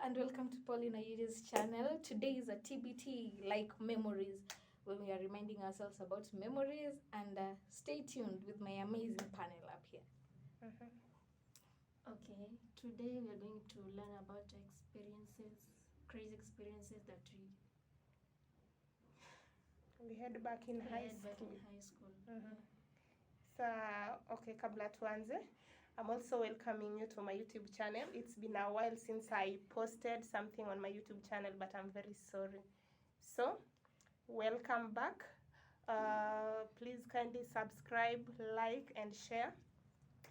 and welcome to Paulina Yudi's channel. Today is a TBT like memories when we are reminding ourselves about memories and stay tuned with my amazing panel up here. Okay, today we are going to learn about crazy experiences that we had back in high school. So, okay, kabla tuanze, I'm also welcoming you to my YouTube channel. It's been a while since I posted something on my YouTube channel, but I'm very sorry. So, welcome back. Please kindly subscribe, like, and share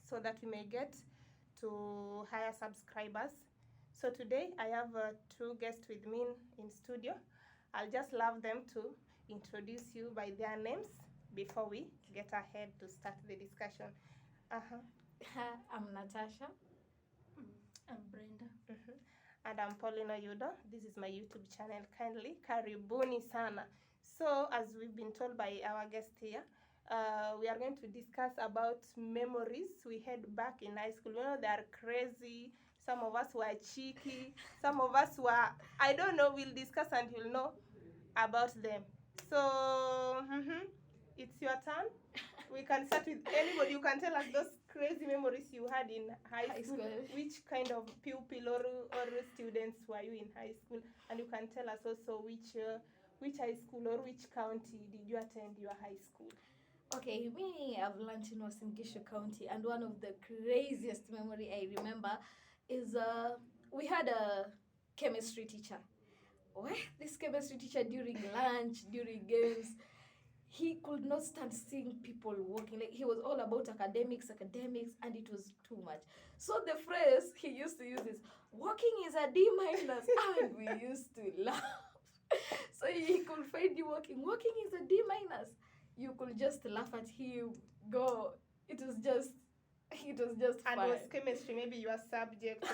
so that we may get to higher subscribers. So today I have two guests with me in studio. I'll just love them to introduce you by their names before we get ahead to start the discussion. I'm Natasha. I'm Brenda. And I'm Paulina Yudo. This is my YouTube channel. Kindly karibuni sana. So as we've been told by our guest here, we are going to discuss about memories we had back in high school. You know, they are crazy. Some of us were cheeky. Some of us were, I don't know, we'll discuss and you'll know about them. So, it's your turn. We can start with anybody. You can tell us those crazy memories you had in high school. Which kind of pupil or students were you in high school? And you can tell us also which high school or which county did you attend your high school? Okay, me, I've learned in Uasin Gishu County, and one of the craziest memory I remember is we had a chemistry teacher. This chemistry teacher during lunch, during games, he could not stand seeing people walking. Like, he was all about academics, and it was too much. So the phrase he used to use is, walking is a D minus, and we used to laugh. So he could find you walking is a D minus. You could just laugh at him, go. It was just and fun. was chemistry maybe your subject?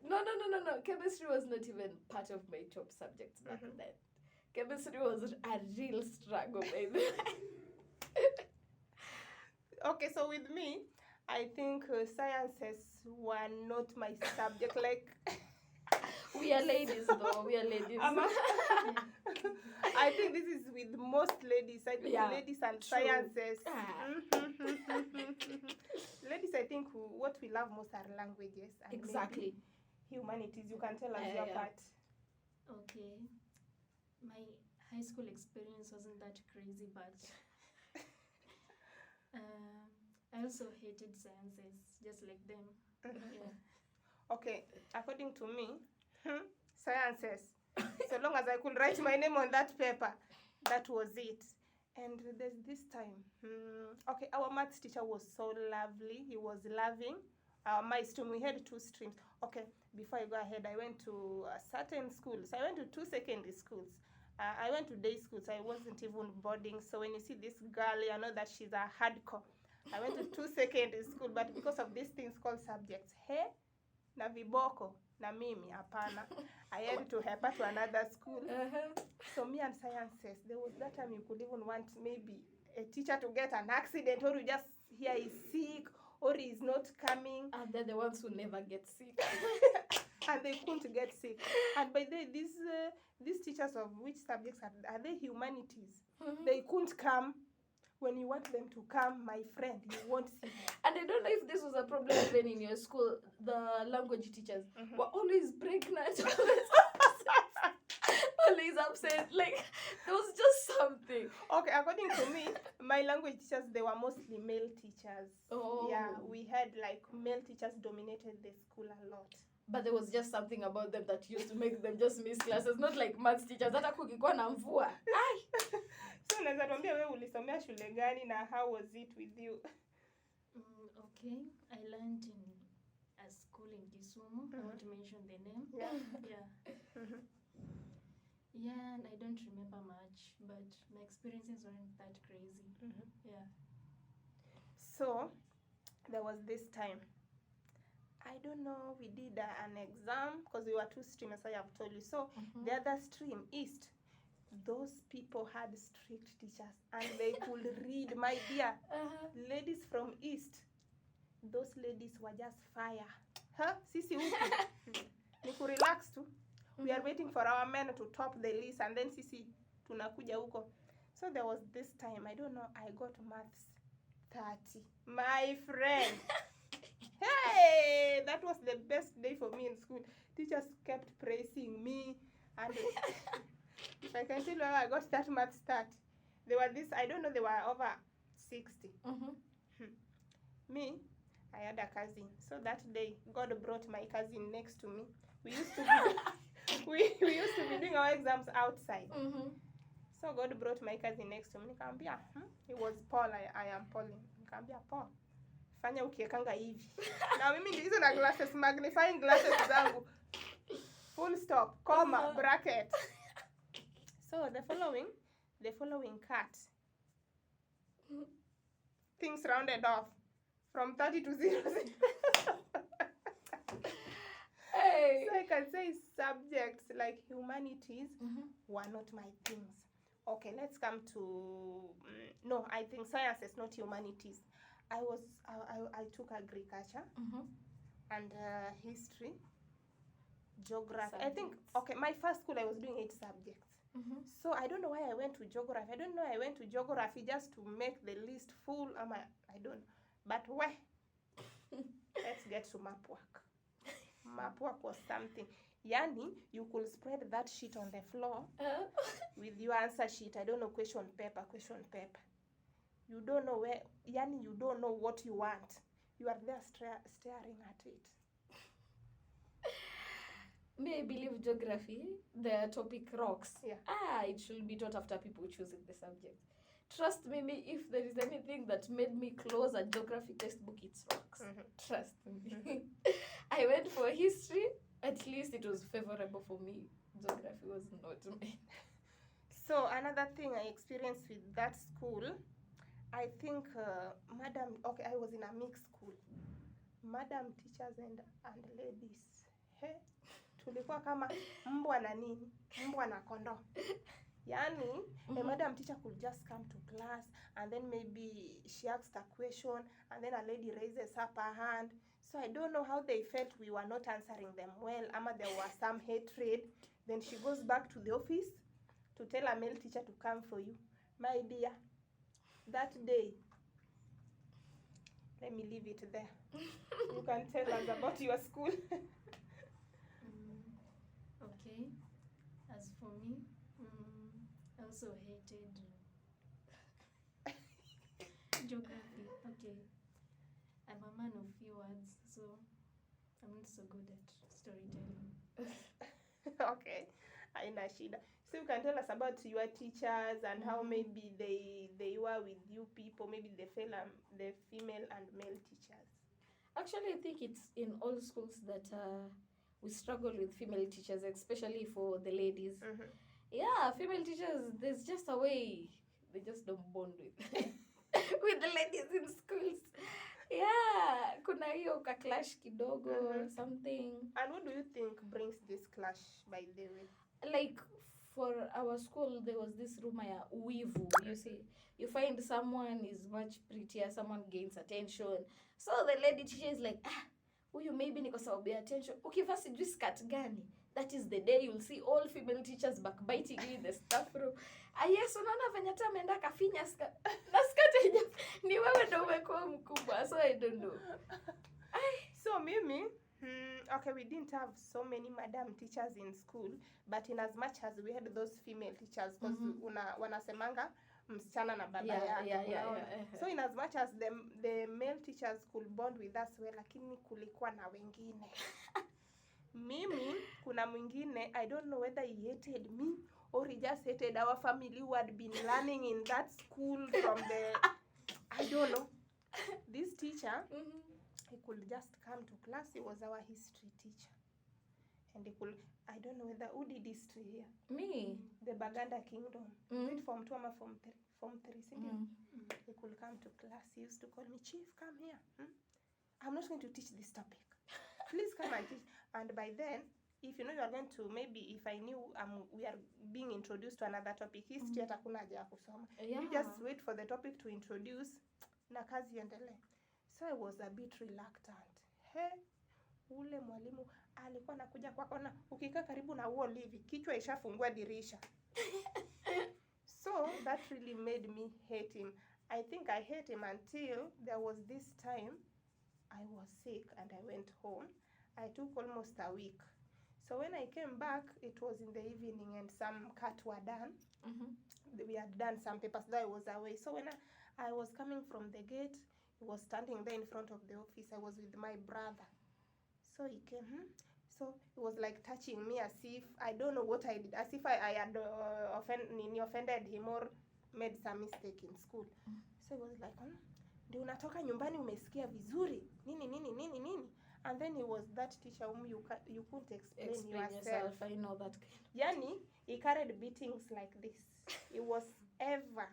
No. Chemistry was not even part of my top subjects back then. Chemistry was a real struggle, baby. Okay, so with me, I think sciences were not my subject. Like, we are ladies, though. We are ladies. I think this is with most ladies. I think ladies and true. Sciences. Ladies, I think what we love most are languages. And exactly. Humanities. You can tell us your part. Okay. My high school experience wasn't that crazy, but I also hated sciences, just like them. Okay, according to me, sciences. So long as I could write my name on that paper, that was it. And there's this time, okay, our maths teacher was so lovely. He was loving. My stream, we had two streams. Okay, before I go ahead, I went to certain schools. I went to two secondary schools. I went to day schools. I wasn't even boarding. So when you see this girl, you know that she's a hardcore. I went to two secondary school, but because of these things called subjects, na viboko, na mimi, apana, I had to help to another school. So me and sciences, there was that time you could even want maybe a teacher to get an accident, or you just hear he's sick, or he's not coming. And they're the ones who never get sick. And they couldn't get sick. And by these teachers of which subjects are they humanities? They couldn't come. When you want them to come, my friend, you won't see them. And I don't know if this was a problem even in your school. The language teachers were always pregnant, always upset. Like, there was just something. Okay, according to me, my language teachers, they were mostly male teachers. Oh. Yeah, we had like male teachers dominated the school a lot. But there was just something about them that used to make them just miss classes. Not like maths teachers. Hata kukikuwa na mvua. So naweza tuambia wewe ulisomea shule gani na how was it with you? Okay, I learned in a school in Kisumu. I won't mention the name. Yeah, and I don't remember much, but my experiences weren't that crazy. Yeah. So there was this time. I don't know, we did an exam because we were two streams, I have told you. So the other stream, East, those people had strict teachers and they could read, my dear. Ladies from East, those ladies were just fire. Sisi huku ni kurelax tu. We are waiting for our men to top the list and then sisi tunakuja huko. So there was this time, I don't know, I got maths 30. My friend. Hey, that was the best day for me in school. Teachers kept praising me, and if I can tell you how I got that maths 30, they were this, I don't know, they were over 60. Me, I had a cousin. So that day, God brought my cousin next to me. We used to be, we used to be doing our exams outside. So God brought my cousin next to me. Nikamwambia, he was Paul, I am Pauline. Nikamwambia, Paul, fanya ukiekanga hivi. Na mimi ndio hizo na glasses, magnifying glasses zangu. Full stop, comma, bracket. So the following cut, things rounded off from 30 to 0. Hey. So I can say subjects like humanities were not my things. Okay, let's come to no, I think science is not humanities. I took agriculture and history, geography. I think, okay, my first school I was doing 8 subjects. So I don't know why I went to geography. I don't know I went to geography just to make the list full. I don't know. But where? Let's get to map work. Map work was something. Yani, you could spread that sheet on the floor with your answer sheet. I don't know, question paper. You don't know where, yani you don't know what you want. You are there staring at it. Me, I believe geography, the topic rocks. Yeah. It should be taught after people choosing the subject. Trust me, if there is anything that made me close a geography textbook, it's rocks. Trust me. I went for history. At least it was favorable for me. Geography was not me. So another thing I experienced with that school, I think, I was in a mixed school. Madam teachers and ladies. Hey, tulikuwa kama mbwa na nini? Mbwa na kondoo. Yani, a madam teacher could just come to class and then maybe she asked a question and then a lady raises up her hand. So I don't know how they felt we were not answering them well. Ama there was some hatred. Then she goes back to the office to tell a male teacher to come for you. My dear, that day, let me leave it there. You can tell us about your school. Okay. As for me, I also hated geography. Okay. I'm a man of few words, so I'm not so good at storytelling. Okay. Haina shida. So you can tell us about your teachers and how maybe they were with you people, maybe the female and male teachers. Actually, I think it's in all schools that we struggle with female teachers, especially for the ladies. Yeah, female teachers, there's just a way they just don't bond with with the ladies in schools. Yeah, kuna hiyo ka clash kidogo, something. And what do you think brings this clash, by the way? Like for our school, there was this rumor ya uwivu. You see, you find someone is much prettier, someone gains attention. So the lady teacher is like, huyu maybe ni kwa sababu ya attention. Ukivaa sijui skirt gani, that is the day you'll see all female teachers backbiting you in the staff room. Yes, unaona venye hata ameenda kafinya skirt. Na skirt ni wewe ndio umekuwa mkubwa. So I don't know. So mimi, okay, we didn't have so many madam teachers in school, but in as much as we had those female teachers, because wanasemanga msichana na baba yake. Yeah. So in as much as the male teachers could bond with us well, lakini kulikuwa na wengine. Mimi, kuna mwingine, I don't know whether he hated me or he just hated our family who had been learning in that school from the, I don't know. This teacher, he could just come to class. He was our history teacher. And he could, I don't know who did history here. Me? The Baganda Kingdom. Is it Form 2 or Form 3? Form 3, He could come to class. He used to call me, Chief, come here. I'm not going to teach this topic. Please come and teach. And by then, if you know you are going to, maybe if I knew we are being introduced to another topic, history hatakuna haja ya kusoma. You just wait for the topic to introduce na kazi iendelee. So I was a bit reluctant. Ule mwalimu alikuwa anakuja kwako na ukikaa karibu na wall hivi kichwa ishafungua dirisha. So that really made me hate him. I think I hate him until there was this time I was sick and I went home. I took almost a week. So when I came back, it was in the evening and some cut were done. We had done some papers, though I was away. So when I was coming from the gate, he was standing there in front of the office. I was with my brother. So he came, so he was like touching me as if, I don't know what I did, as if I had offended him or made some mistake in school. So he was like, ndio unatoka nyumbani umesikia vizuri, nini. And then he was that teacher whom you couldn't explain yourself. I know that kind. Yani, he carried beatings like this. He was ever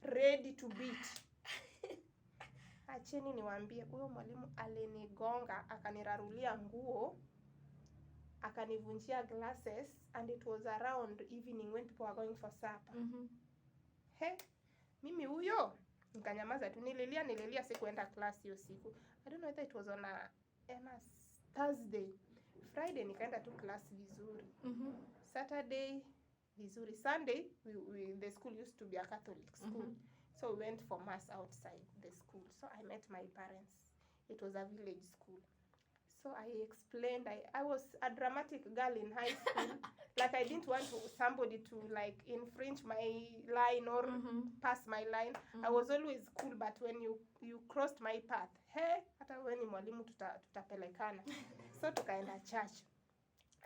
ready to beat. Acheni niwaambie, huyo mwalimu alinigonga, akanirarulia nguo, akanivunjia glasses, and it was around evening when people were going for supper. Mimi huyo nikanyamaza tu, nililia sikuenda class hiyo siku. I don't know whether it was on a Thursday. Friday nikaenda tu class vizuri. Saturday vizuri. Sunday the school used to be a Catholic school. So we went for mass outside the school. So I met my parents. It was a village school. So I explained, I was a dramatic girl in high school. Like I didn't want somebody to like infringe my line or pass my line. I was always cool, but when you crossed my path, hata wewe ni mwalimu tutapelekana. So tukaenda church.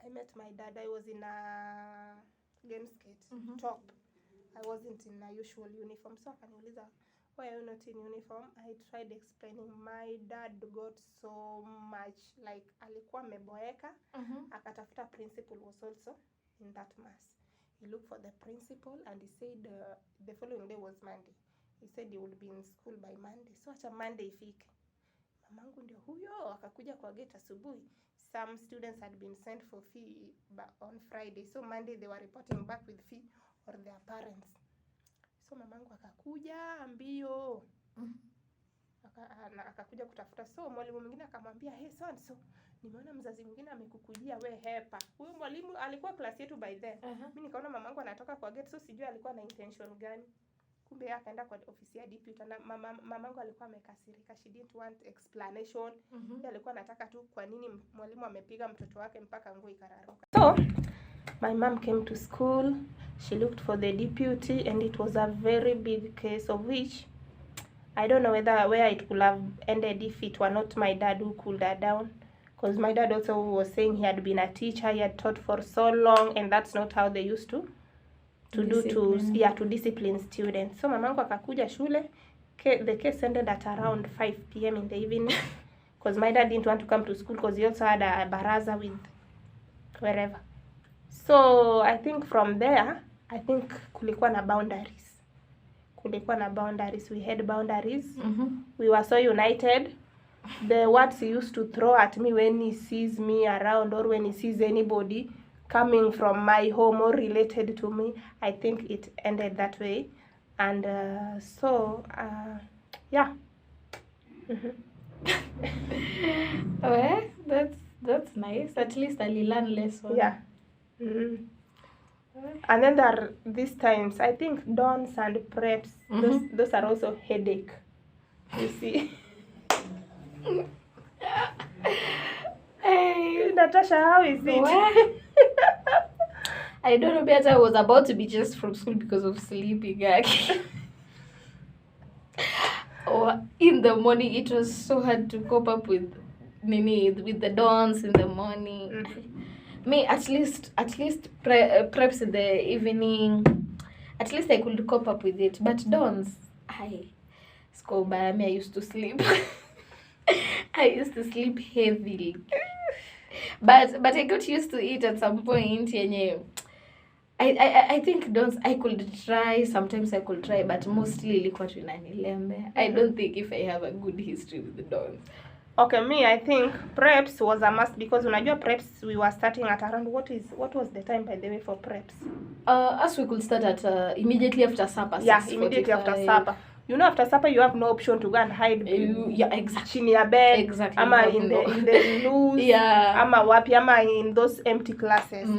I met my dad. I was in a game skate top. I wasn't in a usual uniform. So akaniuliza, why are you not in uniform? I tried explaining. My dad got so much, like alikuwa meboeka. Akatafuta principal was also in that mass. He looked for the principal and he said the following day was Monday. He said he would be in school by Monday. So acha Monday ifike. Mamangu ndio huyo akakuja kwa gate asubuhi. Some students had been sent for fee on Friday. So Monday they were reporting back with fee or their parents. So mamangu akakuja mbio. Akakuja kutafuta. So mwalimu mwingine akamwambia, so nimeona mzazi mwingine amekukujia, we hepa. Huyo mwalimu alikuwa class yetu by then. Mimi nikaona mamangu anatoka kwa gate, so sijui alikuwa na intention gani. Kumbe akaenda kwa ofisi ya deputy na mamangu alikuwa amekasirika. She didn't want explanation. Alikuwa anataka tu kwa nini mwalimu amepiga mtoto wake mpaka nguo ikararuka. So my mom came to school. She looked for the deputy and it was a very big case of which I don't know where it could have ended if it were not my dad who cooled her down. Because my dad also was saying he had been a teacher, he had taught for so long, and that's not how they used to discipline students. So mamangu akakuja shule. The case ended at around 5 p.m. in the evening. Because my dad didn't want to come to school because he also had a baraza with wherever. So I think from there, kulikuwa na boundaries. We had boundaries. We were so united. The words he used to throw at me when he sees me around or when he sees anybody coming from my home or related to me, I think it ended that way. And yeah. Well, that's nice. At least I learned lesson. Yeah. And then there are these times, I think dons and preps, those are also headache. You see. Hey, Natasha, how is it? What? I don't know, better. I was about to be just from school because of sleeping. In the morning, it was so hard to cope up with the dawns in the morning. Me, at least preps in the evening. At least I could cope up with it. But dawns, I used to sleep. I used to sleep heavily. But I got used to it at some point. I think dawns I could try. Sometimes I could try, but mostly ilikuwa tu inanilembe. I don't think if I have a good history with the dawns. Okay, me, I think preps was a must because unajua preps we were starting at around what was the time by the way for preps? As we could start at immediately after supper. Yeah, immediately after supper. you know after supper you have no option to go and hide Yeah, exactly. chini ya bed, Exactly. ama No, in no. the loose, Yeah. ama wapi, ama in those empty classes.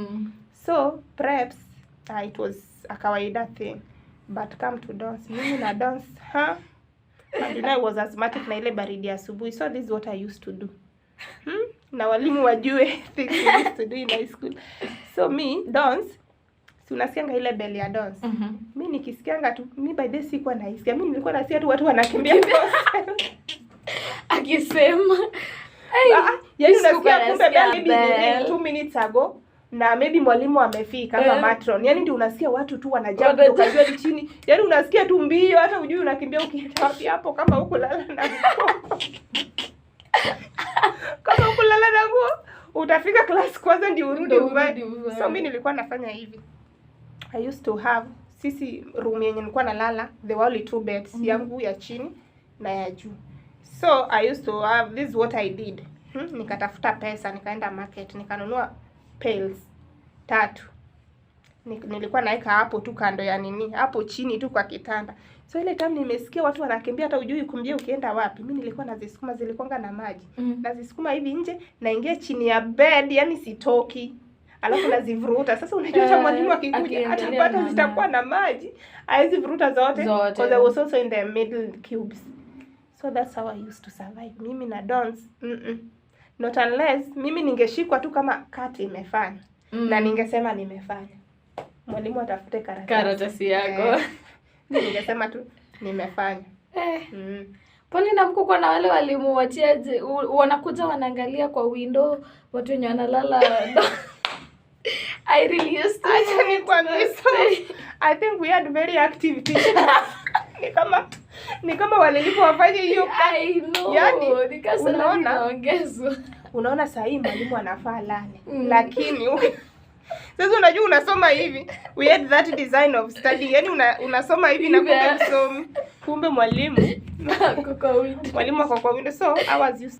So preps, it was a kawaida thing. But come to dance, mimi na dance, and you know I was asthmatic na ile baridi ya asubuhi, so this is what I used to do. Na walimu wajue things we used to do in high school. So me dance, si unasikianga ile bell ya dance. Mi nikisikianga tu, mi by this sikuwa naisikia, mi nilikuwa nasikia tu watu wanakimbia Akisema yaani unasikia kumbe bell maybe 2 minutes ago na maybe mwalimu amefika kama matron. Yaani ndio unasikia watu tu wanajump kutoka juu chini. Yaani unasikia tu mbio, hata hujui unakimbia ukienda wapi hapo kama huko lala na nguo. Kama huko lala na nguo, utafika class kwanza ndio urudi uvae. So mimi nilikuwa nafanya hivi. I used to have sisi room yenye nilikuwa nalala, there were only 2 beds, yangu ya chini na ya juu. So I used to have, this is what I did. Nikatafuta pesa, nikaenda market, nikanunua pails 3. Nilikuwa naika hapo tu kando ya nini, hapo chini tu kwa kitanda. So ile time nimesikia watu wanakimbia hata hujui kumbia ukienda wapi. Mimi nilikuwa nazisukuma, zilikuwanga na maji. Nazisukuma hivi nje, naingia chini ya bed, yani sitoki. Alafu nazivuruta. Sasa unajua hata mwalimu akikuja atapata zitakuwa na maji. Haizi vuruta zote because I was also in the middle cubes. So that's how I used to survive. Mimi na dance. Not unless mimi ningeshikwa tu kama kati imefanya na ningesema nimefanya. Mwalimu atafute karatasi yako. Mimi ningesema tu nimefanya. Pole na mko kwa na wale walimu wachaje wanakuja wanaangalia kwa window watu wenye wanalala. I really used to. I think we had very active teachers. Ni kama walilipo wafanye hiyo. I know. Yani, unaona saa hii mwalimu anafaa lale. Lakini sasa unajua unasoma hivi. We had that design of study. Yani unasoma hivi na kumbe msomi. Kumbe mwalimu mwalimu ako kwa window. So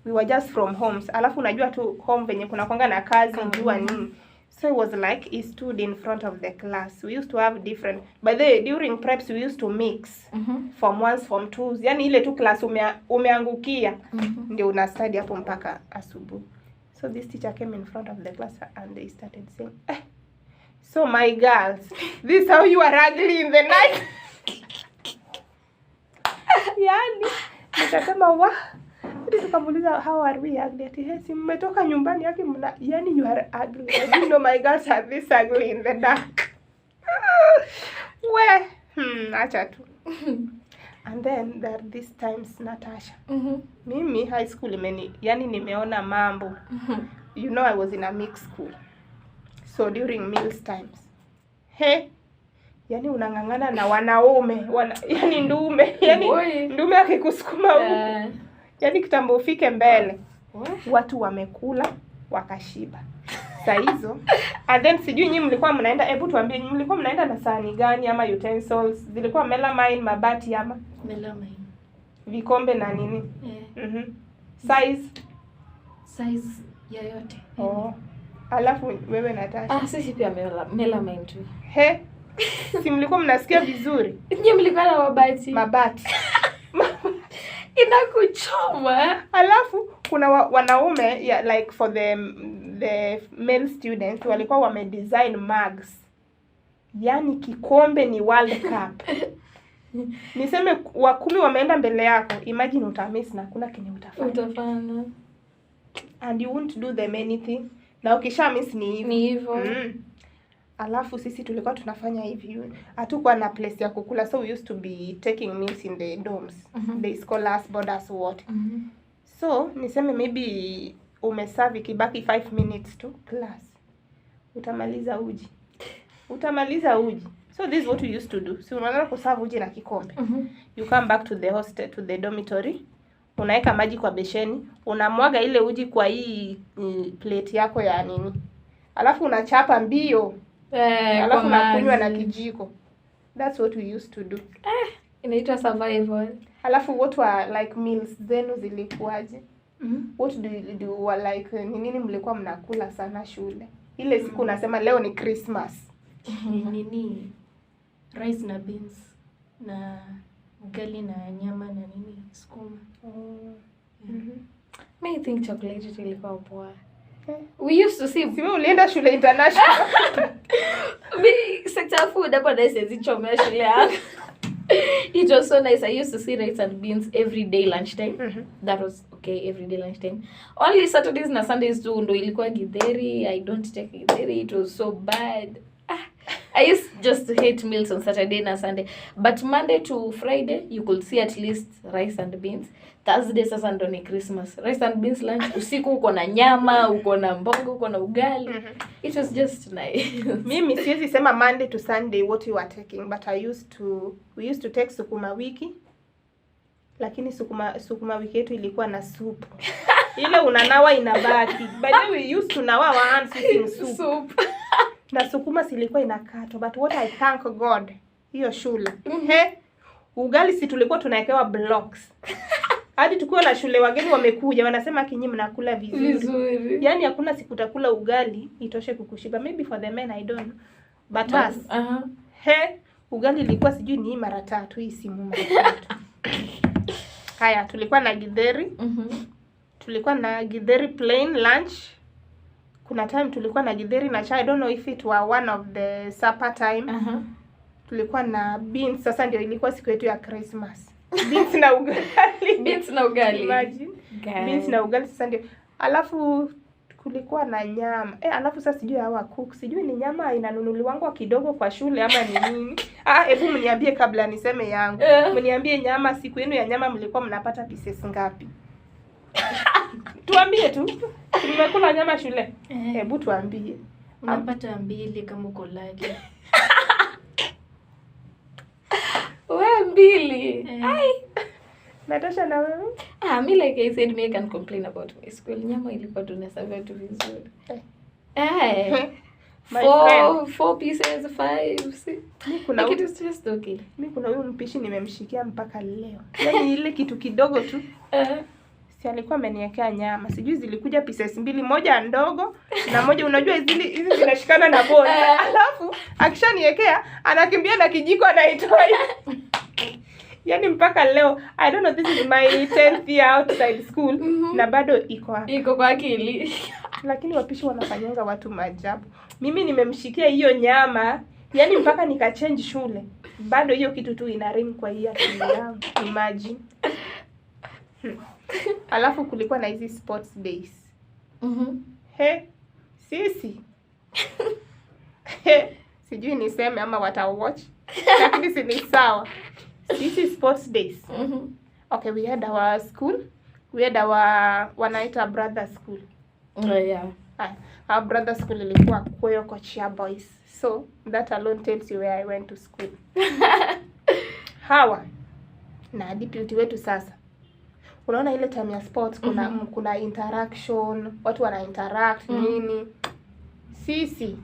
we were just from homes. Alafu unajua tu home venye kuna kwanga na kazi jua nini. So it was like he stood in front of the class. We used to have different. By the way, during preps we used to mix form 1s, form 2s. Yani ile tu class umeangukia ndio una study hapo mpaka asubuhi. So this teacher came in front of the class and they started saying, so my girls, this is how you are ugly in the night. Yani nikasema tukamuuliza how are we ugly? Ati si mmetoka nyumbani yake mna, yani you are ugly. I didn't know my girls are this ugly in the dark. Acha tu. And then there are these times Natasha. Mimi high school yani nimeona mambo. You know I was in a mixed school. So during meals times. Yani unangangana na wanaume, yani ndume, yani ndume akikusukuma huko. Yani kitambo ufike mbele. Watu wamekula wakashiba. Saa hizo. And then sijui nyinyi mlikuwa mnaenda, hebu tuambie nyinyi mlikuwa mnaenda na sahani gani ama utensils? Zilikuwa melamine, mabati ama melamine. Vikombe na nini? Size yoyote. Alafu wewe Natasha? Sisi pia melamine tu. Si mlikuwa mnasikia vizuri? Nyinyi mlikuwa na mabati. Inakuchoma. Alafu kuna wanaume like for the male students walikuwa wamedesign mugs. Yani kikombe ni World Cup. Niseme wa 10 wameenda mbele yako, imagine utamiss na kuna kenye utafanya. And you won't do them anything. Na ukisha miss ni hivyo. Alafu sisi tulikuwa tunafanya hivi. Hatukuwa na place ya kukula, so we used to be taking meals in the dorms. They scholars, boarders, what. So niseme maybe umeserve kibaki 5 minutes to class. Utamaliza uji. So this is what we used to do. So unaanza kuserve uji na kikombe. You come back to the hostel, to the dormitory. Unaeka maji kwa besheni, unamwaga ile uji kwa hii plate yako ya nini. Alafu unachapa mbio. Alafu unakunywa na kijiko. That's what we used to do. Inaitwa survival. Alafu what were like meals zenu zilikuwaje? What do you do like nini mlikuwa mnakula sana shule? Ile siku unasema leo ni Christmas. Nini? Rice na beans na ugali na nyama na nini sukuma. I think chocolate ilikuwa poa. Eh. We used to see Si wewe ulienda shule international. me sector food hapo na sisi chomea shule yangu. It was so nice. I used to see rice and beans every day lunchtime. That was okay, every day lunchtime. Only Saturdays na Sundays too ndo ilikuwa githeri. I don't take githeri. It was so bad. I used just to hate meals on Saturday na Sunday. But Monday to Friday, you could see at least rice and beans. Thursday sasa ndo ni Christmas. Rice and beans lunch. Usiku uko na nyama, uko na mboga, uko na ugali. It was just nice. Mimi siwezi sema Monday to Sunday what you are taking, but we used to take sukuma wiki. Lakini sukuma wiki yetu ilikuwa na soup. Ile unanawa inabaki. By the way, we used to nawa our hands using soup. Na sukuma silikuwa inakatwa, but what I thank God, hiyo shule. Ugali si tulikuwa tunawekewa blocks. Hadi tukiwa na shule wageni wamekuja wanasema kinyi mnakula vizuri. Yaani hakuna siku utakula ugali itoshe kukushiba. Maybe for the men I don't know. But us. Ugali ilikuwa sijui ni mara 3, hii simu mara 3. Haya, tulikuwa na githeri. Tulikuwa na githeri plain lunch. Kuna time tulikuwa na githeri na chai. I don't know if it were one of the supper time. Tulikuwa na beans. Sasa ndio ilikuwa siku yetu ya Christmas. Beans na ugali. Imagine. Beans na ugali sasa ndio. Alafu kulikuwa na nyama. Alafu sasa sijui hawa cook. Sijui ni nyama inanunuliwa kidogo kwa shule ama ni nini. Hebu mniambie kabla niseme yangu. Mniambie nyama, siku yenu ya nyama mlikuwa mnapata pieces ngapi? Tuambie tu. Mmekula nyama shule? Hebu tuambie. Unapata 2 kama uko lucky. Wewe 2. Ai. Natasha na wewe? Me like I said, me can complain about my school. Nyama ilikuwa tunaserve tu vizuri. My friend. 4 pieces, 5, 6. Kuna like it is just okay. Mimi kuna huyu mpishi nimemshikia mpaka leo. Yaani ile kitu kidogo tu. Si alikuwa ameniwekea nyama. Sijui zilikuja pieces 2, moja ndogo na moja unajua hizi zinashikana na bone. Alafu akishaniwekea anakimbia na kijiko anaitoa. Yaani mpaka leo I don't know, this is my 10th year outside school na bado iko kwa akili. Lakini wapishi wanafanyanga watu maajabu. Mimi nimemshikia hiyo nyama, yaani mpaka nikachange shule. Bado hiyo kitu tu ina ring kwa hiyo akili yangu. Imagine. Alafu kulikuwa na hizi sports days. Sisi. Sijui niseme ama watawatch. Lakini si ni sawa. Sisi sports days. Okay, we had our school. We had our wanaita brother school. Our brother school ilikuwa Kweyo Kochia Boys. So that alone tells you where I went to school. Hawa na deputy wetu sasa. Unaona ile time ya sports kuna interaction, watu wana interact nini. Sisi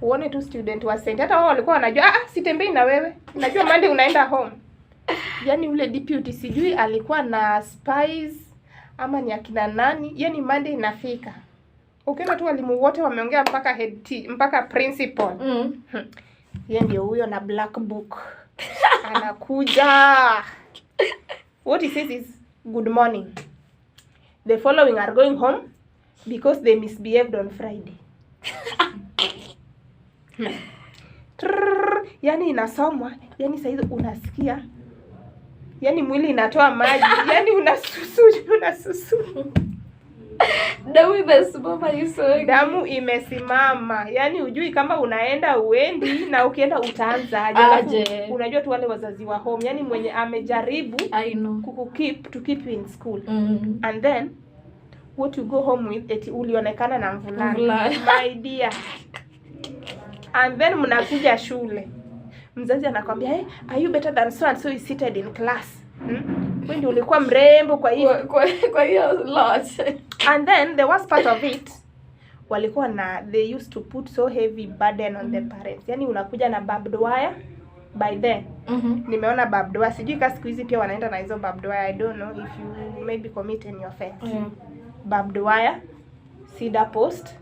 uone tu student wa send, hata wao walikuwa wanajua sitembei na wewe. Najua Monday unaenda home. Yaani ule deputy sijui alikuwa na spies ama ni akina nani. Yaani Monday inafika. Ukiona tu walimu wote wameongea mpaka mpaka principal. Yeye ndio huyo na black book. Anakuja. What he says is, good morning. The following are going home because they misbehaved on Friday. Yaani inasomwa, yaani saizi unasikia. Yaani mwili inatoa maji, yaani unasusu. Damu imesimama. Yaani hujui kama unaenda uendi na ukienda utaanza aje. Unajua tu wale wazazi wa home, yaani mwenye amejaribu to keep you in school. And then what you go home with eti ulionekana na mvulana. My dear. And then mnakuja shule. Mzazi anakwambia, "Hey, are you better than so and so is seated in class?" Wewe ndio ulikuwa mrembo kwa hiyo lot. And then the worst part of it, walikuwa they used to put so heavy burden on the parents. Yaani unakuja na barbed wire by then. Nimeona barbed wire. Sijui kama siku hizi pia wanaenda na hizo barbed wire. I don't know if you maybe commit any offense. Barbed wire, cedar post,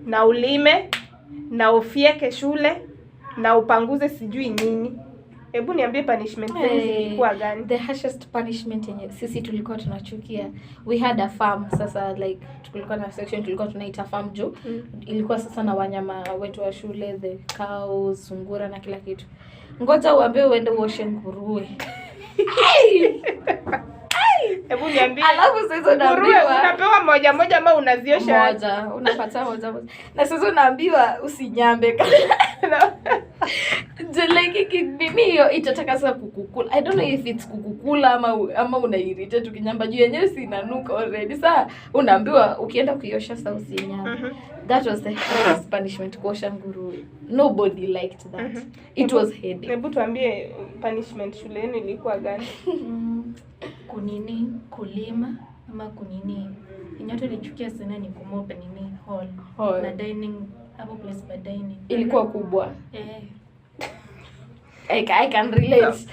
na ulime, na ufieke shule, na upanguze sijui nini. Hebu niambie punishment zenu zilikuwa gani? The harshest punishment yenye sisi tulikuwa tunachukia, we had a farm. Sasa like tulikuwa na section tulikuwa tunaita farm juu ilikuwa sasa na wanyama wetu wa shule, the cows, sungura na kila kitu. Ngoja uambie uende uoshe nguruwe. Hebu niambie. Alafu sasa nguruwe unapewa moja moja ama unaziosha? Moja, unapata moja. Na sasa unaambiwa usinyambe kana. Like mimi hiyo itataka sasa kukukula. I don't know if it's kukukula ama unairita tukinyamba juu yenyewe si inanuka already. Sasa unaambiwa ukienda kuiosha sasa usinyambe. That was the hardest punishment, kuosha nguruwe. Nobody liked that. It was headache. Hebu tuambie punishment shule yenu ilikuwa gani? Kunini, kulima ama kunini. Inyote nilichukia sana ni kumopa nini hall. Na dining, hapo place by dining. Ilikuwa kubwa. I can relate.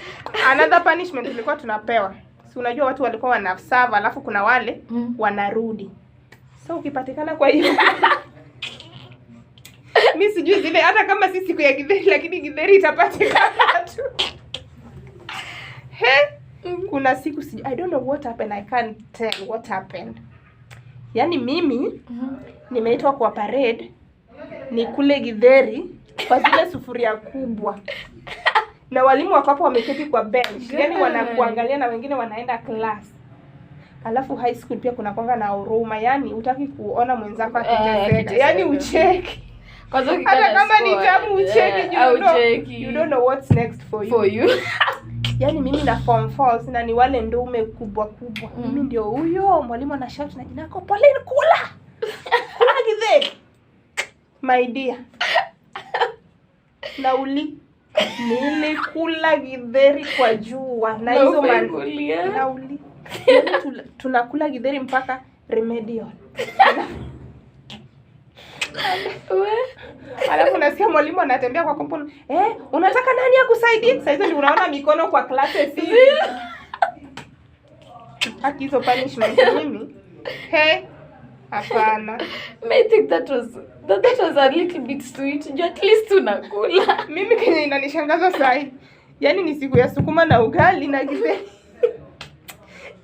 Another punishment ilikuwa tunapewa. Si unajua watu walikuwa wanaserve alafu kuna wale wanarudi. So ukipatikana kwa hiyo mimi sijui zile hata kama si siku ya githeri lakini githeri itapatikana tu. Kuna siku I don't know what happened, I can't tell what happened. Yaani mimi nimeitwa kwa parade nikule githeri kwa zile sufuria kubwa. Na walimu wako hapo wameketi kwa bench. Yaani wanakuangalia na wengine wanaenda class. Alafu high school pia kuna kwanga na huruma. Yaani hutaki kuona mwenzako akiteseka. Yaani ucheki. Hata kama ni tamu ucheki, you don't know what's next for you. Yaani mimi na form 4 na ni wale ndume kubwa kubwa. Mimi ndio huyo mwalimu ana shout na jina lako Pauline kula. Kula githeri. My dear. Nauli. Nilikula githeri kwa jua na hizo nauli. Yaani tunakula githeri mpaka remedial. Alafu nasikia mwalimu anatembea kwa compound. Unataka nani akusaidie? Sasa hizo ndio unaona mikono kwa classes hizi. Haki hizo punishment mimi. Hapana. I think that was a little bit sweet. At least tunakula. Mimi kenye inanishangaza sasa. Yaani ni siku ya sukuma na ugali na githeri.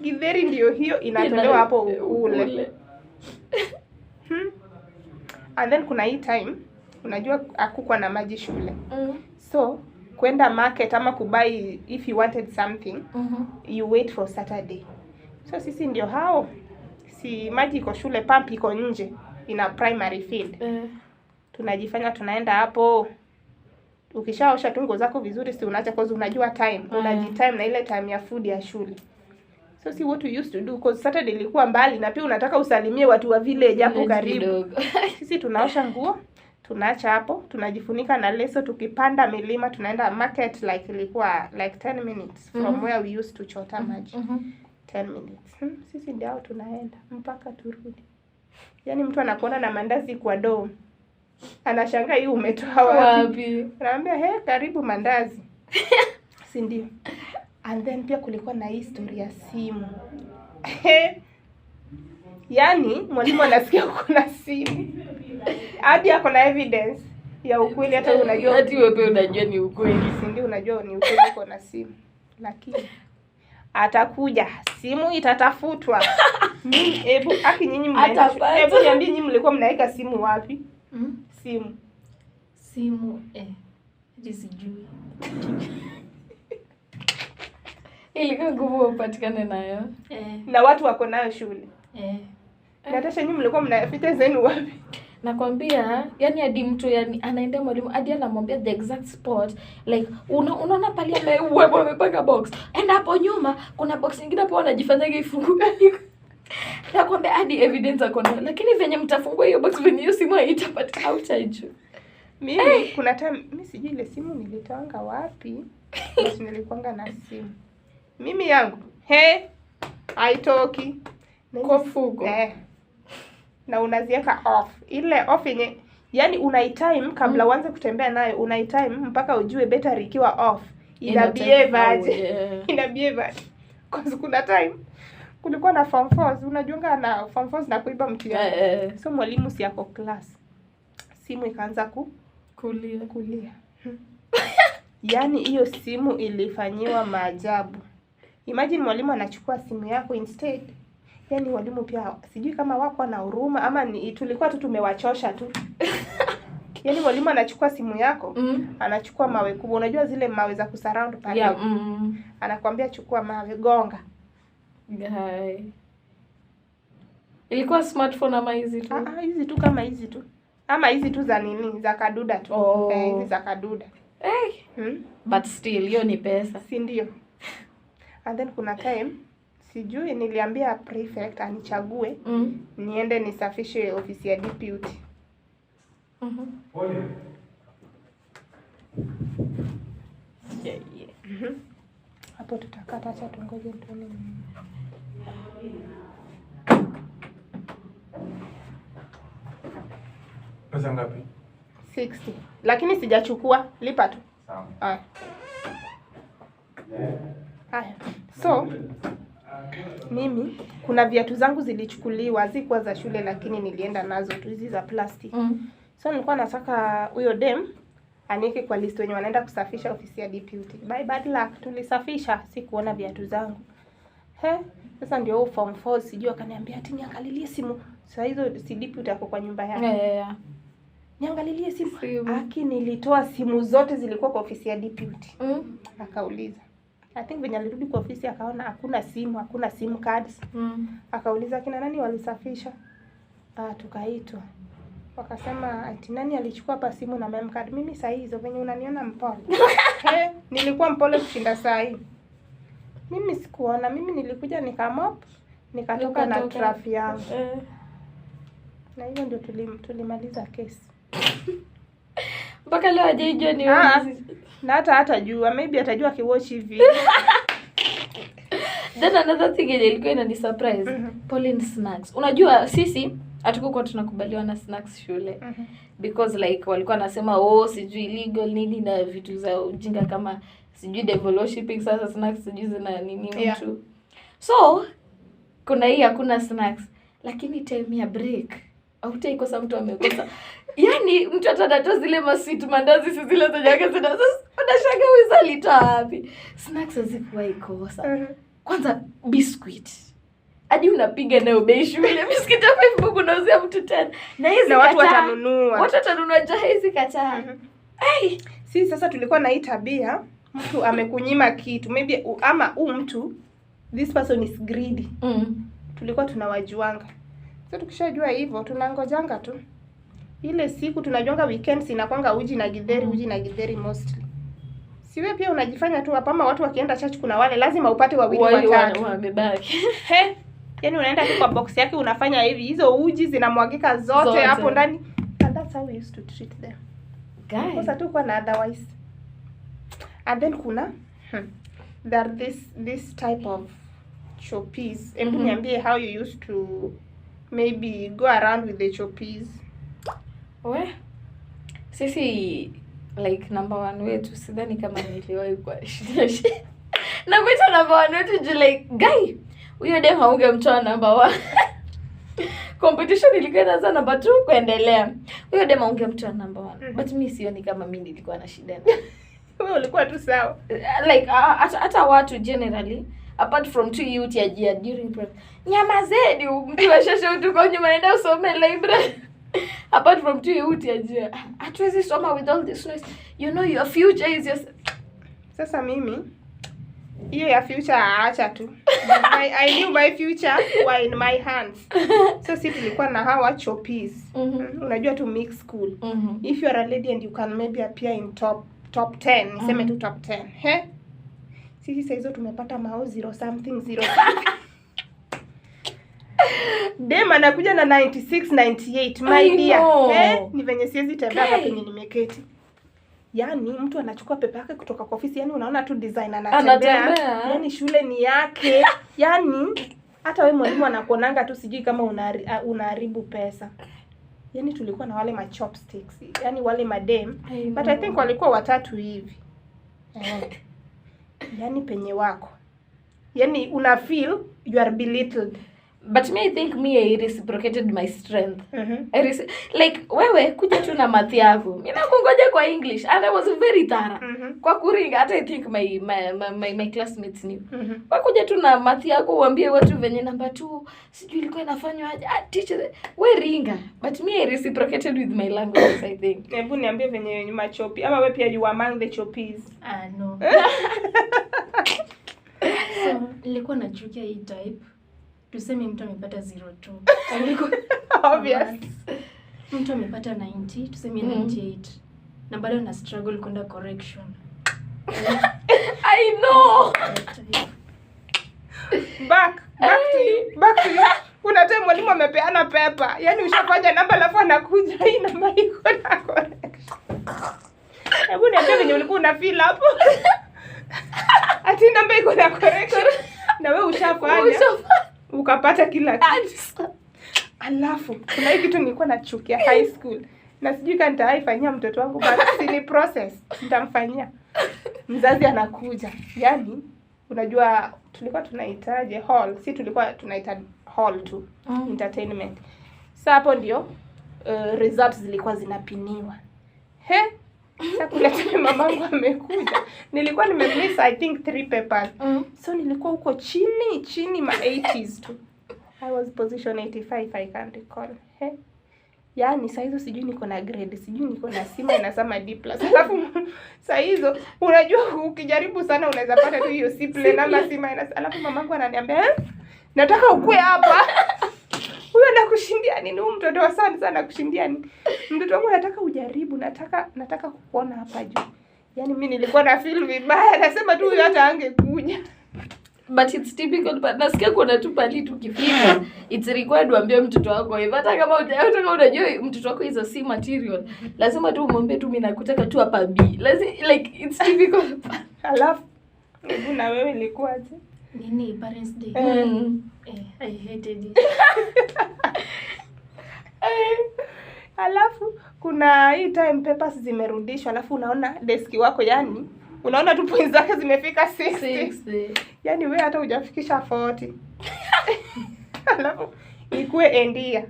Githeri ndio hiyo inatolewa hapo ukule. And then kuna hii time unajua hakukuwa na maji shule. So kwenda market ama kubuy if you wanted something you wait for Saturday. So sisi ndio hao, si maji iko shule, pump iko nje ina primary field. Tunajifanya tunaenda hapo. Ukishaosha tu nguo zako vizuri, si unaacha cause unajua time. Unajitime na ile time ya food ya shule. So see what we used to do cause Saturday ilikuwa mbali na pia unataka usalimie watu wa village hapo karibu. Sisi tunaosha nguo, tunaacha hapo, tunajifunika na leso, tukipanda milima tunaenda market like ilikuwa like 10 minutes from where we used to chota maji. 10 minutes. Sisi ndio tunaenda mpaka turudi. Yaani mtu anakuona na mandazi kwa doo. Anashangaa hii umetoa wapi? Anamwambia karibu mandazi. Si ndio? And then pia kulikuwa na history ya simu. Yaani mwalimu anasikia kuna simu. Hadi ako na evidence ya ukweli, hata unajua hadi wewe unajua ni ukweli. Si ndio unajua ni ukweli uko na simu. Lakini atakuja, simu itatafutwa. Mimi hebu nyinyi hebu niambie nyinyi mlikuwa mnaweka simu wapi? Simu sijui. Ilikuwa ngumu upatikane nayo. Na watu wako nayo shule. Natasha nyinyi mlikuwa mnaficha zenu wapi? Nakwambia, yani hadi mtu yani anaenda mwalimu hadi anamwambia the exact spot, like unaona pale amepanga box. Enda hapo nyuma kuna box nyingine hapo anajifanyaga ifunguka. Nakwambia hadi evidence ako nayo. Lakini venye mtafungua hiyo box venye hiyo simu haitapata outside. Mimi kuna time mimi sijui ile simu nilitanga wapi. Basi nilikuanga na simu. Mimi yangu haitoki kwa fugo. Na unaziweka off. Ile off yenye yani unaitime kabla uanze kutembea nayo, unaitime mpaka ujue battery ikiwa off. Ina behave aje. Ina behave. Cause kuna time kulikuwa na form 4, unajiunga na form 4 na kuiba mtihani. So mwalimu si yako class. Simu ikaanza kulia. Yaani hiyo simu ilifanyiwa maajabu. Imagine mwalimu anachukua simu yako instead. Yaani walimu pia sijui kama wako na huruma ama ni tulikuwa tu tumewachosha tu. Yaani mwalimu anachukua simu yako, anachukua mawe kubwa. Unajua zile mawe za kusurround pale. Yeah. Anakuambia chukua mawe, gonga. Guy. Ilikuwa smartphone ama hizi tu? Hizi tu kama hizi tu. Ama hizi tu za nini? Za kaduda tu. Hizi za kaduda. But still hiyo ni pesa. Si ndio? And then kuna time sijui niliambia prefect anichague niende nisafishe ofisi ya deputy. Hapo tutakata, acha tungoje tuone. Pesa ngapi? 60. Lakini sijachukua, lipa tu. Sawa. Haya. So mimi kuna viatu zangu zilichukuliwa, zikuwa za shule lakini nilienda nazo tu, hizi za plastic. So nilikuwa nataka huyo dem aniweke kwa list wenye wanaenda kusafisha ofisi ya deputy. By bad luck tulisafisha, sikuona viatu zangu. Sasa ndio form 4 sijui akaniambia ati niangalilie simu. Sasa hizo si deputy ako kwa nyumba yake. Yeah. Niangalilie simu. Aki nilitoa simu zote zilikuwa kwa ofisi ya deputy. Akauliza. I think venye alirudi kwa ofisi akaona hakuna simu, hakuna sim cards. Akauliza kina nani walisafisha? Tukaitwa. Wakasema ati nani alichukua hapa simu na mem card? Mimi saa hizo venye unaniona mpole. Nilikuwa mpole kushinda saa hii. Mimi sikuona, mimi nilikuja nikamop, nikatoka na traffic yangu. Na hiyo ndio tulimaliza kesi. Mpaka leo hajaijua ni na hata jua, maybe atajua akiwatch hivi. Then another thing ilikuwa inani surprise. Pauline snacks. Unajua sisi hatukuwa tunakubaliwa na snacks shule. Because like walikuwa nasema sijui illegal nini na vitu za ujinga kama sijui devil worshiping, sasa snacks sijui zina nini mtu. So kuna hii hakuna snacks, lakini time ya break hautaikosa mtu amekosa. Yaani mtu atatoa zile masweet mandazi zile za jaka zina. Unashanga wiza alitoa wapi? Snacks hazikuwa ikosa. Kwanza biscuit. Hadi unapiga nayo bei shule. Biscuit ya 5 bob unauzia mtu 10. Na hizi na watu watanunua. Watu watanunua hizi kataa. Si sasa tulikuwa na hii tabia, mtu amekunyima kitu. Maybe ama mtu this person is greedy. Tulikuwa tunawajuanga. So tukishajua hivyo tunangojanga tu. Ile siku tunajuanga weekends inakwanga uji na githeri mostly. Siwe pia unajifanya tu hapa ama watu wakienda church kuna wale lazima upate wawili watatu. Wamebaki. Yaani unaenda tu kwa box yake unafanya hivi, hizo uji zinamwagika zote hapo ndani. And that's how we used to treat them. Guys. Kosa tu kwa na otherwise. And then kuna there this type of choppies. Hebu niambie how you used to maybe go around with the choppies. Sisi like number 1 wetu sidhani kama niliwahi kwa shida. Na mwita number 1 wetu juu like guy huyo dem haungemtoa number 1. Competition ilikuwa inaanza number 2 kuendelea. Huyo dem haungemtoa number 1. But mimi sioni kama mimi nilikuwa na shida. Wewe ulikuwa tu sawa. Like hata watu generally apart from tu youth ya during prep. Nyamazeni mtu washasha utuko nyuma naenda usome library. Apart from tu youth ya hatuwezi soma with all this noise. You know your future is your... Sasa mimi hiyo ya future acha tu. I knew my future were in my hands. So si tulikuwa na hawa choppies. Unajua tu mix school. If you are a lady and you can maybe appear in top 10, niseme tu top 10. Sisi sasa hizo tumepata mao 0 something. Dem anakuja na 96 98 my dear. Ni venye siwezi tembea hapa penye nimeketi. Yaani mtu anachukua pepa yake kutoka kwa ofisi, yaani unaona tu design anatembea. Yaani shule ni yake. Yaani hata wewe mwalimu anakuonanga tu sijui kama unaharibu pesa. Yaani tulikuwa na wale ma chopsticks. Yaani wale madem. But I think walikuwa 3 hivi. Yaani penye wako. Yaani una feel you are belittled. But me, I think I reciprocated my strength. Mhm. Like, wewe kuja tu na math yako. Mimi nakungoja kwa English, and I was very thorough. Mhm. Kwa kuringa, hata I think my classmates knew. Mhm. Wakuja tu na math yako uambie watu venye number 2 sijui ilikuwa inafanywa aje. Teacher, we ringa. But me, I reciprocated with my languages, I think. Hebu niambie venye nyuma chopi ama wewe pia you among the chopis. No. So nilikuwa nachukia hii type. Tuseme mtu amepata 02. Obvious. Mtu amepata 90, tuseme 98. Na bado na struggle kwenda correction. I know. Back to you. Kuna time mwalimu amepeana pepa. Yaani ushafanya namba alafu anakuja hii namba iko na correction. Hebu niambie venye ulikuwa una feel hapo. Ati namba iko na correction. Na wewe ushafanya. Ukapata kila kitu. Alafu kuna hii kitu nilikuwa nachukia high school. Na sijui kama nitaifanyia mtoto wangu but ni process. Nitamfanyia. Mzazi anakuja. Yaani unajua tulikuwa tunahitaji hall. Si tulikuwa tunaita hall tu. Entertainment. Sasa hapo ndio results zilikuwa zinapiniwa. Sasa kule tena mamangu amekuja. Nilikuwa nimemiss I think 3 papers. So nilikuwa huko chini ma 80s tu. I was position 85 I can't recall. Yaani saa hizo sijui niko na grade, sijui niko na C inasema D+. Alafu saa hizo unajua ukijaribu sana unaweza pata tu hiyo C plain ama C-. Alafu mamangu ananiambia, nataka ukue hapa. Huyo anakushindia nini? Huyu mtoto wa sana kushindia nini? Mtoto wangu nataka ujaribu, nataka kukuona hapa juu. Yaani mimi nilikuwa na feel vibaya, nasema tu huyo hata angekuja. But it's typical, but nasikia kuna tu pali tukifika. It's required uambie mtoto wako hivyo. Hata kama unajua mtoto wako is a C material, lazima tu umwambie tu mimi nakutaka tu hapa B. Like it's typical. Alafu hebu na wewe ilikuwaje? Nini parents day? I hated it. Alafu kuna hii time papers zimerudishwa, alafu unaona deski wako yani unaona tu points zake zimefika 60. Yaani wewe hata hujafikisha 40. Alafu ilikuwa endia.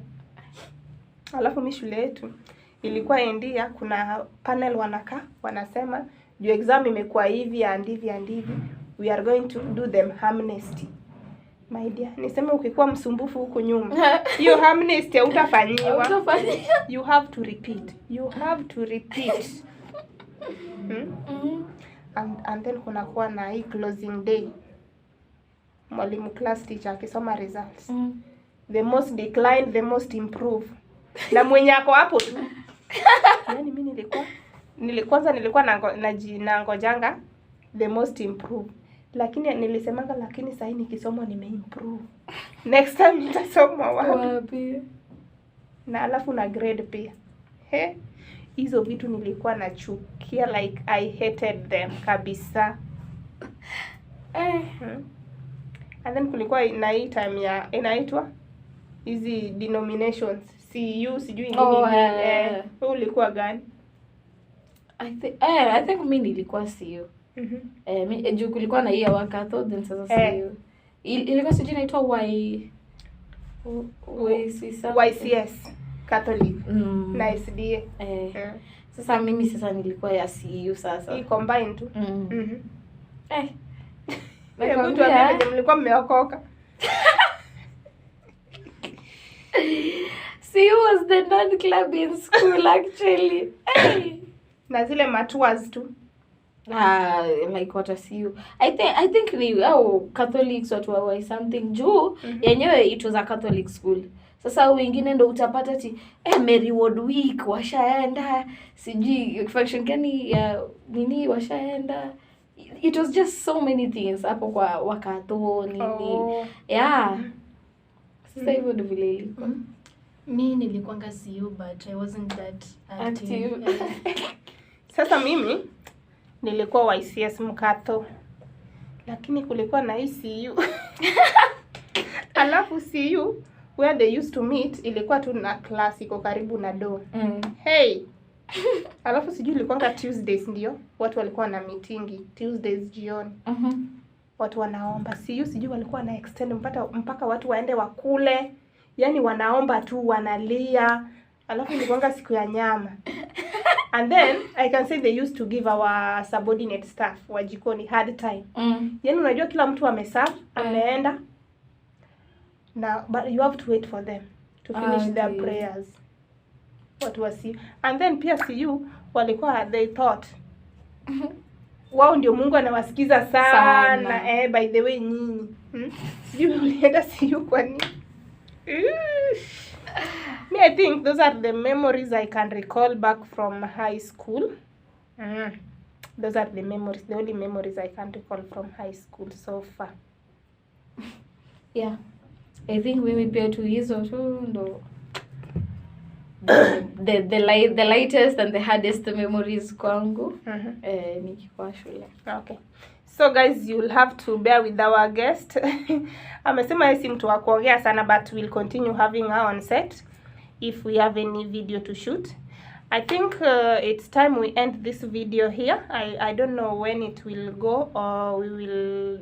Alafu mimi shule yetu ilikuwa endia, kuna panel wanasema juu exam imekuwa hivi and hivi, we are going to do them amnesty. My dear, niseme ukikuwa msumbufu huko nyuma, hiyo amnesty hautafanyiwa. You have to repeat. And then kunakuwa na hii closing day. Mwalimu class teacher akisoma results. The most declined, the most improved. Na mwenye ako hapo tu. Yaani mimi nilikuwa nangojanga the most improved. Lakini nilisemanga sasa nikisoma nimeimprove. Next time nitasoma wapi? Na alafu na grade pia. Hizo vitu nilikuwa nachukia, like I hated them kabisa. And then kulikuwa na hii time ya inaitwa hizi denominations. CU sijui nini. Ulikuwa gani? I think mimi nilikuwa CU. Juu kulikuwa na hii ya Wakatho, then sasa CU. Ilikuwa sijui inaitwa YCS Catholic na SDA. Sasa mimi nilikuwa ya CU sasa. Hii combine tu. Nakwambia mlikuwa mmeokoka. CU was the non-club in school actually. Na zile matuas tu. Like what a CU. I think ni Catholics watu wa something juu yenyewe it was a Catholic school. Sasa wengine ndo utapata ati Mary Ward Week washaenda, sijui function gani ya nini washaenda. It was just so many things hapo kwa Wakatho nini. Sasa hivyo ndo vile ilikuwa. Mimi nilikuanga CU but I wasn't that active. Sasa mimi nilikuwa YCS Mkatho. Lakini kulikuwa na hii CU. Alafu CU where they used to meet ilikuwa tu na class iko karibu na door. Alafu sijui ilikuwanga Tuesdays ndio watu walikuwa na meetingi Tuesdays jioni. watu wanaomba. Sijui walikuwa wana extend mpaka watu waende wakule. Yaani wanaomba tu, wanalia. Alafu ilikuwanga siku ya nyama. And then I can say they used to give our subordinate staff wa jikoni hard time. Yaani unajua kila mtu ameserve, ameenda. Now, but you have to wait for them to finish their prayers. What was he? And then pia walikuwa they thought wao ndio Mungu anawasikiza sana. By the way nyinyi. Sijui ulienda kwa nini? Me, I think those are the memories I can recall back from high school. Those are the only memories I can recall from high school so far. Yeah. I think mimi pia tu hizo tu ndo the lightest and the hardest memories kwangu nikikuwa shule. Okay. So guys, you'll have to bear with our guest. Amesema yeye si mtu wa kuongea sana, but we'll continue having her on set if we have any video to shoot. I think it's time we end this video here. I don't know when it will go, or we will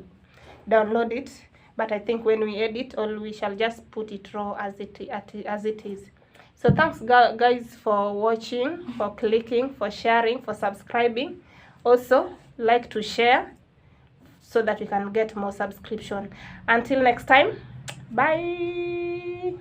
download it, but I think when we edit, or we shall just put it raw as it is. So thanks guys for watching, for clicking, for sharing, for subscribing. Also like to share so that we can get more subscription. Until next time, bye.